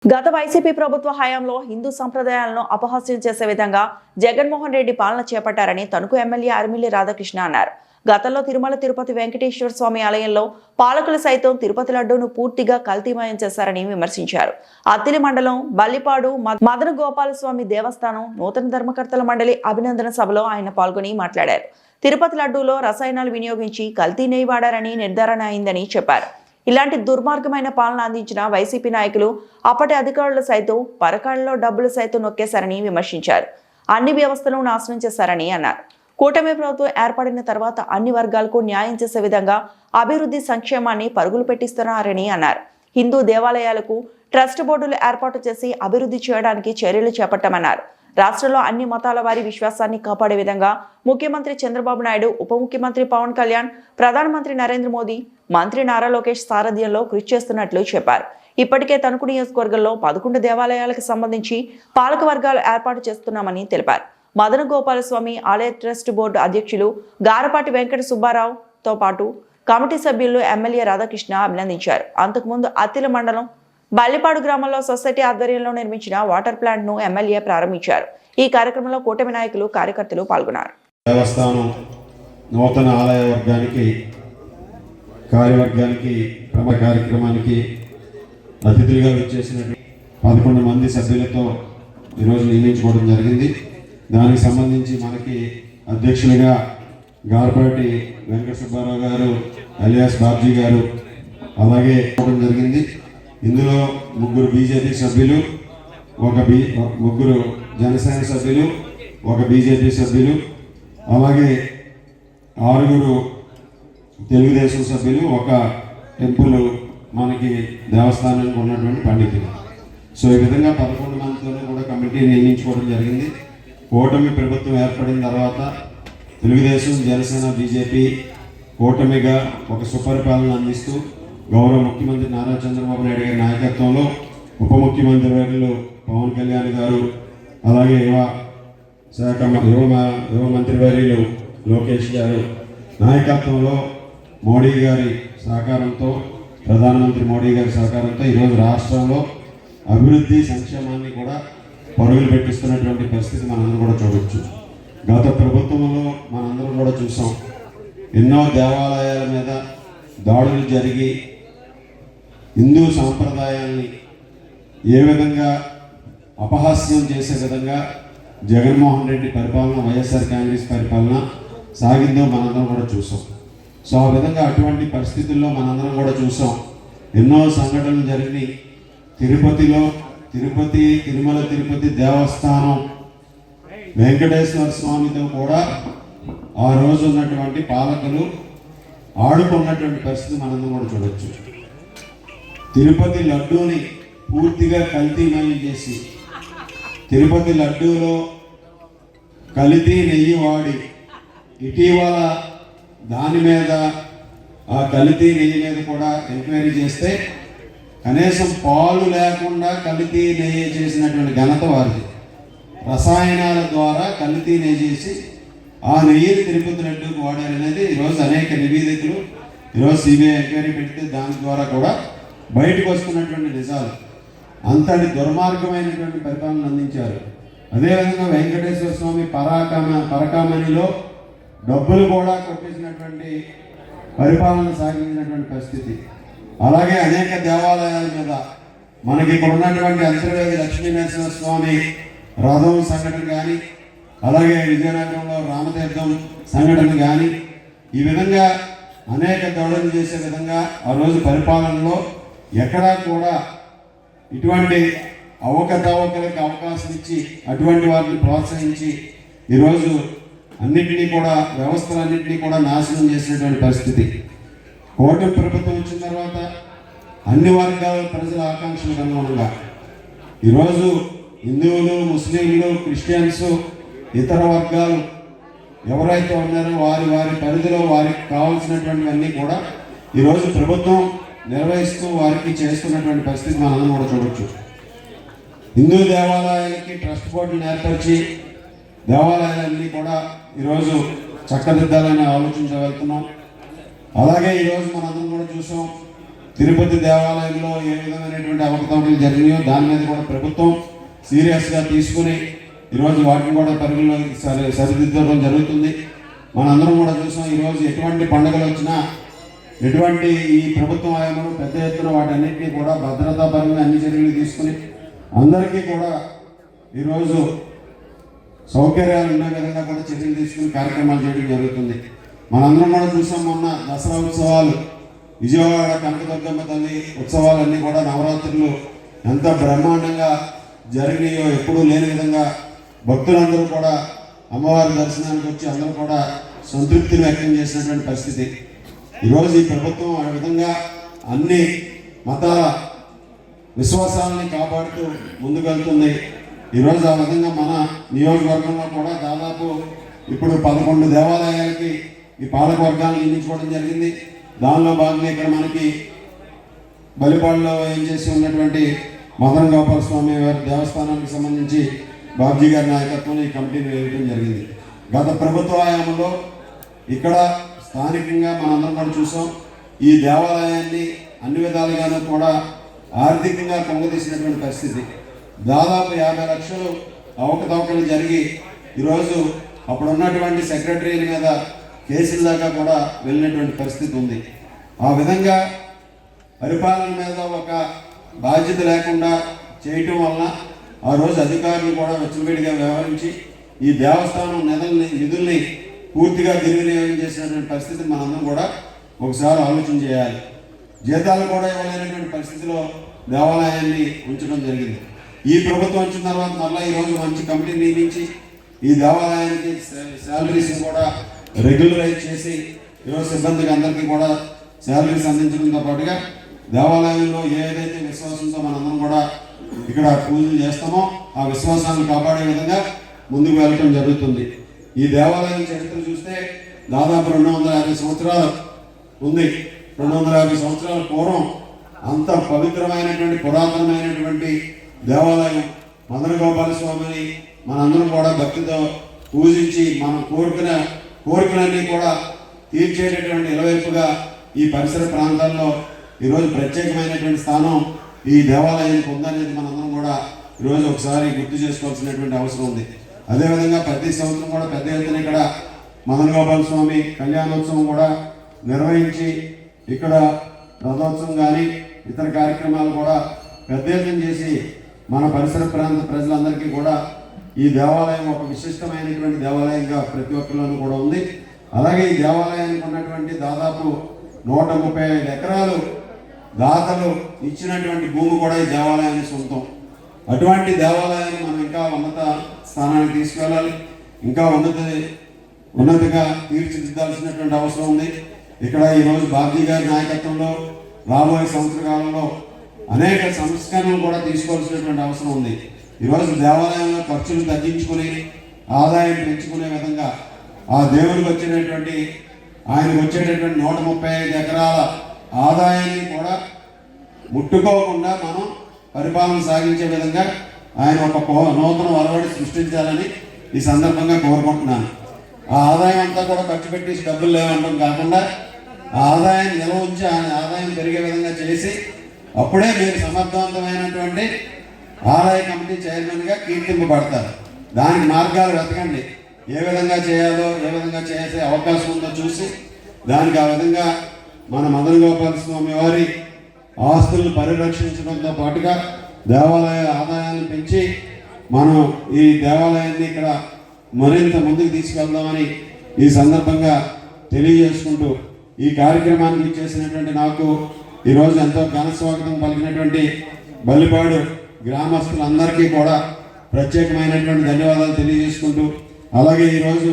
గత వైసీపీ ప్రభుత్వ హయాంలో హిందూ సంప్రదాయాలను అపహాస్యం చేసే విధంగా జగన్మోహన్ రెడ్డి పాలన చేపట్టారని తణుకు ఎమ్మెల్యే అరిమిల్లి రాధాకృష్ణ అన్నారు. గతంలో తిరుమల తిరుపతి వెంకటేశ్వర స్వామి ఆలయంలో పాలకులు సైతం తిరుపతి లడ్డూను పూర్తిగా కల్తీమయం చేశారని విమర్శించారు. అత్తిలి మండలం బల్లిపాడు మదన గోపాల స్వామి దేవస్థానం నూతన ధర్మకర్తల మండలి అభినందన సభలో ఆయన పాల్గొని మాట్లాడారు. తిరుపతి లడ్డూలో రసాయనాలు వినియోగించి కల్తీ నెయ్యి వాడారని నిర్ధారణ అయిందని చెప్పారు. ఇలాంటి దుర్మార్గమైన పాలన అందించిన వైసీపీ నాయకులు అప్పటి అధికారులు సైతం పరకాళ్లలో డబ్బులు సైతం నొక్కేశారని విమర్శించారు. అన్ని వ్యవస్థలను నాశనం చేశారని అన్నారు. కూటమి ప్రభుత్వం ఏర్పడిన తర్వాత అన్ని వర్గాలకు న్యాయం చేసే విధంగా అభివృద్ధి సంక్షేమాన్ని పరుగులు పెట్టిస్తున్నారని అన్నారు. హిందూ దేవాలయాలకు ట్రస్ట్ బోర్డులు ఏర్పాటు చేసి అభివృద్ధి చేయడానికి చర్యలు చేపట్టామన్నారు. రాష్ట్రంలో అన్ని మతాల వారి విశ్వాసాన్ని కాపాడే విధంగా ముఖ్యమంత్రి చంద్రబాబు నాయుడు, ఉప ముఖ్యమంత్రి పవన్ కళ్యాణ్, ప్రధానమంత్రి నరేంద్ర మోదీ, మంత్రి నారా లోకేష్ సారథ్యంలో కృషి చేస్తున్నట్లు చెప్పారు. ఇప్పటికే తణుకు నియోజకవర్గంలో 11 దేవాలయాలకు సంబంధించి పాలక వర్గాలు ఏర్పాటు చేస్తున్నామని తెలిపారు. మదన గోపాలస్వామి ఆలయ ట్రస్ట్ బోర్డు అధ్యక్షులు గారపాటి వెంకట సుబ్బారావుతో పాటు కమిటీ సభ్యులు ఎమ్మెల్యే రాధాకృష్ణ అభినందించారు. అంతకుముందు అత్తిలి మండలం బల్లిపాడు గ్రామంలో సొసైటీ ఆధ్వర్యంలో నిర్మించిన వాటర్ ప్లాంట్ ను ఎమ్మెల్యే ప్రారంభించారు. ఈ కార్యక్రమంలో కూటమి నాయకులు, కార్యకర్తలు పాల్గొన్నారు. దేవస్థానం నూతన ఆలయ వర్గానికి కార్యవర్గానికి కార్యక్రమానికి అతిథులుగా వచ్చేసిన 11 మంది సభ్యులతో ఈరోజు నియమించుకోవడం జరిగింది. దానికి సంబంధించి మనకి అధ్యక్షులుగా గారపాటి వెంకట సుబ్బారావు గారు అలియాస్ బాబ్జీ గారు అలాగే ఇవ్వడం జరిగింది. ఇందులో 3 బీజేపీ సభ్యులు, 3 జనసేన సభ్యులు, 1 బీజేపీ సభ్యులు, అలాగే 6 తెలుగుదేశం సభ్యులు, 1 టెంపుల్ మనకి దేవస్థానానికి ఉన్నటువంటి పండితులు. సో ఈ విధంగా 11 మందితోనే కూడా కమిటీ నియమించుకోవడం జరిగింది. కూటమి ప్రభుత్వం ఏర్పడిన తర్వాత తెలుగుదేశం, జనసేన, బీజేపీ కూటమిగా ఒక సుపరిపాలన అందిస్తూ గౌరవ ముఖ్యమంత్రి నారా చంద్రబాబు నాయుడు గారి నాయకత్వంలో ఉప ముఖ్యమంత్రి వర్యులు పవన్ కళ్యాణ్ గారు, అలాగే యువ మంత్రివర్యులు లోకేష్ గారు నాయకత్వంలో మోడీ గారి సహకారంతో, ప్రధానమంత్రి మోడీ గారి సహకారంతో ఈరోజు రాష్ట్రంలో అభివృద్ధి సంక్షేమాన్ని కూడా పరుగులు పెట్టిస్తున్నటువంటి పరిస్థితి మనందరం కూడా చూడవచ్చు. గత ప్రభుత్వంలో మనందరం కూడా చూసాం. ఎన్నో దేవాలయాల మీద దాడులు జరిగి హిందూ సాంప్రదాయాన్ని ఏ విధంగా అపహాస్యం చేసే విధంగా జగన్మోహన్ రెడ్డి పరిపాలన, వైఎస్ఆర్ కాంగ్రెస్ పరిపాలన సాగిందో మనందరం కూడా చూసాం. సో ఆ విధంగా అటువంటి పరిస్థితుల్లో మనందరం కూడా చూసాం. ఎన్నో సంఘటనలు జరిగినాయి. తిరుమల తిరుపతి దేవస్థానం వెంకటేశ్వర స్వామితో కూడా ఆ రోజు ఉన్నటువంటి పాలకులు ఆడుకున్నటువంటి పరిస్థితి మనందరం కూడా చూడవచ్చు. తిరుపతి లడ్డూని పూర్తిగా కల్తీమయం చేసి, తిరుపతి లడ్డూలో కల్తీ నెయ్యి వాడి, ఇటీవల దాని మీద ఆ కల్తీ నెయ్యి మీద కూడా ఎంక్వైరీ చేస్తే కనీసం పాలు లేకుండా కల్తీ నెయ్యి చేసినటువంటి ఘనత వారిది. రసాయనాల ద్వారా కల్తీ నెయ్యి చేసి ఆ నెయ్యిని తిరుపతి లడ్డూకి వాడారనేది ఈరోజు అనేక నివేదికలు, ఈరోజు సిబిఐ ఎంక్వైరీ పెడితే దాని ద్వారా కూడా బయటకు వస్తున్నటువంటి నిజాలు. అంతటి దుర్మార్గమైనటువంటి పరిపాలన అందించారు. అదేవిధంగా వెంకటేశ్వర స్వామి పరకామణిలో డబ్బులు కూడా కొట్టేసినటువంటి పరిపాలన సాగించినటువంటి పరిస్థితి. అలాగే అనేక దేవాలయాల మీద మనకి ఇక్కడ ఉన్నటువంటి అంతర్వేది లక్ష్మీనరసింహ స్వామి రథం సంఘటన కానీ, అలాగే విజయనగరంలో రామతీర్థం సంఘటన కానీ, ఈ విధంగా అనేక దౌడలు చేసే విధంగా ఆ రోజు పరిపాలనలో ఎక్కడా కూడా ఇటువంటి అవకతవకలకు అవకాశం ఇచ్చి అటువంటి వారిని ప్రోత్సహించి ఈరోజు అన్నింటినీ కూడా వ్యవస్థలన్నింటినీ కూడా నాశనం చేసినటువంటి పరిస్థితి. కూటమి ప్రభుత్వం వచ్చిన తర్వాత అన్ని వర్గాల ప్రజల ఆకాంక్షలకు అనుగుణంగా ఈరోజు హిందువులు, ముస్లింలు, క్రిస్టియన్స్, ఇతర వర్గాలు ఎవరైతే ఉన్నారో వారి పరిధిలో వారికి కావాల్సినటువంటివన్నీ కూడా ఈరోజు ప్రభుత్వం నిర్వహిస్తూ వారికి చేస్తున్నటువంటి పరిస్థితి మనందరం కూడా చూడవచ్చు. హిందూ దేవాలయాలకి ట్రస్ట్ బోర్డులను ఏర్పరిచి దేవాలయాలన్నీ కూడా ఈరోజు చక్కదిద్దాలని ఆలోచించగలుగుతున్నాం. అలాగే ఈరోజు మనందరం కూడా చూసాం, తిరుపతి దేవాలయంలో ఏ విధమైనటువంటి అవకతవకలు జరిగినాయో దాని మీద కూడా ప్రభుత్వం సీరియస్గా తీసుకుని ఈరోజు వాటిని కూడా పరిగణలో సరిదిద్దడం జరుగుతుంది. మనందరం కూడా చూసాం, ఈరోజు ఎటువంటి పండుగలు వచ్చినా ఎటువంటి ఈ ప్రభుత్వం హయాంలో పెద్ద ఎత్తున వాటన్నిటినీ కూడా భద్రతాపరంగా అన్ని చర్యలు తీసుకుని అందరికీ కూడా ఈరోజు సౌకర్యాలు ఉన్న విధంగా కూడా చర్యలు తీసుకుని కార్యక్రమాలు చేయడం జరుగుతుంది. మనందరం కూడా చూసాం, మొన్న దసరా ఉత్సవాలు విజయవాడ కనకదుర్గమ్మ తల్లి ఉత్సవాలన్నీ కూడా నవరాత్రులు ఎంత బ్రహ్మాండంగా జరిగినాయో ఎప్పుడూ లేని విధంగా భక్తులందరూ కూడా అమ్మవారి దర్శనానికి వచ్చి అందరూ కూడా సంతృప్తిని వ్యక్తం చేసినటువంటి పరిస్థితి. ఈరోజు ఈ ప్రభుత్వం ఆ విధంగా అన్ని మతాల విశ్వాసాలని కాపాడుతూ ముందుకెళ్తుంది. ఈరోజు ఆ విధంగా మన నియోజకవర్గంలో కూడా దాదాపు ఇప్పుడు 11 దేవాలయాలకి ఈ పాలకవర్గాలను నియమించుకోవడం జరిగింది. దానిలో భాగంగా ఇక్కడ మనకి బలిపాడులో ఏం చేసి ఉన్నటువంటి మదన గోపాల స్వామి వారి దేవస్థానానికి సంబంధించి బాబ్జీ గారి నాయకత్వంలో ఈ కమిటీని వేయడం జరిగింది. గత ప్రభుత్వ హయాంలో ఇక్కడ స్థానికంగా మనందరం కూడా చూసాం, ఈ దేవాలయాన్ని అన్ని విధాలుగాను కూడా ఆర్థికంగా కొంగదీసినటువంటి పరిస్థితి. దాదాపు 50 లక్షలు అవకతవకలు జరిగి ఈరోజు అప్పుడు ఉన్నటువంటి సెక్రటరీల మీద కేసుల దాకా కూడా వెళ్ళినటువంటి పరిస్థితి ఉంది. ఆ విధంగా పరిపాలన మీద ఒక బాధ్యత లేకుండా చేయటం వలన ఆ రోజు అధికారులు కూడా వెచ్చలవిడిగా వ్యవహరించి ఈ దేవస్థానం నిధుల్ని పూర్తిగా దుర్వినియోగం చేసినటువంటి పరిస్థితి మనందరం కూడా ఒకసారి ఆలోచన చేయాలి. జీతాలు కూడా ఇవ్వలేనటువంటి పరిస్థితిలో దేవాలయాన్ని ఉంచడం జరిగింది. ఈ ప్రభుత్వం వచ్చిన తర్వాత మళ్ళీ ఈరోజు మంచి కమిటీని నియమించి ఈ దేవాలయానికి శాలరీస్ కూడా రెగ్యులరైజ్ చేసి ఈరోజు సిబ్బందికి అందరికీ కూడా శాలరీస్ అందించడంతో పాటుగా దేవాలయంలో ఏదైతే విశ్వాసంతో మనందరం కూడా ఇక్కడ పూజలు చేస్తామో ఆ విశ్వాసాన్ని కాపాడే విధంగా ముందుకు వెళ్ళటం జరుగుతుంది. ఈ దేవాలయం చరిత్ర చూస్తే దాదాపు 250 సంవత్సరాలు ఉంది. 250 సంవత్సరాల పూర్వం అంత పవిత్రమైనటువంటి పురాతనమైనటువంటి దేవాలయం మదన గోపాల స్వామిని మనందరం కూడా భక్తితో పూజించి మనం కోరికలన్నీ కూడా తీర్చేటటువంటి ఇలవైపుగా ఈ పరిసర ప్రాంతాల్లో ఈరోజు ప్రత్యేకమైనటువంటి స్థానం ఈ దేవాలయానికి ఉందనేది మనందరం కూడా ఈరోజు ఒకసారి గుర్తు చేసుకోవాల్సినటువంటి అవసరం ఉంది. అదేవిధంగా ప్రతి సంవత్సరం కూడా పెద్ద ఎత్తున ఇక్కడ మదన గోపాల స్వామి కళ్యాణోత్సవం కూడా నిర్వహించి ఇక్కడ రథోత్సవం కానీ ఇతర కార్యక్రమాలు కూడా పెద్ద ఎత్తున చేసి మన పరిసర ప్రాంత ప్రజలందరికీ కూడా ఈ దేవాలయం ఒక విశిష్టమైనటువంటి దేవాలయంగా ప్రతి ఒక్కరిలోనూ కూడా ఉంది. అలాగే ఈ దేవాలయానికి ఉన్నటువంటి దాదాపు 135 ఎకరాలు దాతలు ఇచ్చినటువంటి భూమి కూడా ఈ దేవాలయానికి సొంతం. అటువంటి దేవాలయాన్ని మనం ఇంకా ఉన్నత స్థానానికి తీసుకెళ్ళాలి, ఇంకా ఉన్నతిగా తీర్చిదిద్దాల్సినటువంటి అవసరం ఉంది. ఇక్కడ ఈరోజు బాబ్జీ గారి నాయకత్వంలో రాబోయే సంవత్సర కాలంలో అనేక సంస్కరణలు కూడా తీసుకోవాల్సినటువంటి అవసరం ఉంది. ఈరోజు దేవాలయంలో ఖర్చులు తగ్గించుకుని ఆదాయం పెంచుకునే విధంగా ఆ దేవుడికి వచ్చేటటువంటి ఆయనకు వచ్చేటటువంటి 135 ఎకరాల ఆదాయాన్ని కూడా ముట్టుకోకుండా మనం పరిపాలన సాగించే విధంగా ఆయన ఒక నూతన ఒరవడి సృష్టించాలని ఈ సందర్భంగా కోరుకుంటున్నాను. ఆ ఆదాయం అంతా కూడా ఖర్చు పెట్టేసి డబ్బులు లేవంటాం కాకుండా ఆ ఆదాయాన్ని నిల్వ ఉంచి ఆదాయం పెరిగే విధంగా చేసి అప్పుడే మీరు సమర్థవంతమైనటువంటి ఆదాయ కమిటీ చైర్మన్గా కీర్తింపబడతారు. దానికి మార్గాలు వెతకండి, ఏ విధంగా చేయాలో ఏ విధంగా చేసే అవకాశం ఉందో చూసి దానికి ఆ విధంగా మన మదన గోపాల స్వామి వారి ఆస్తులను పరిరక్షించడంతో పాటుగా దేవాలయ ఆదాయాన్ని పెంచి మనం ఈ దేవాలయాన్ని ఇక్కడ మరింత ముందుకు తీసుకెళ్దామని ఈ సందర్భంగా తెలియజేసుకుంటూ ఈ కార్యక్రమానికి చేసినటువంటి నాకు ఈరోజు ఎంతో ఘన స్వాగతం పలికినటువంటి బల్లిపాడు గ్రామస్తులందరికీ కూడా ప్రత్యేకమైనటువంటి ధన్యవాదాలు తెలియజేసుకుంటూ అలాగే ఈరోజు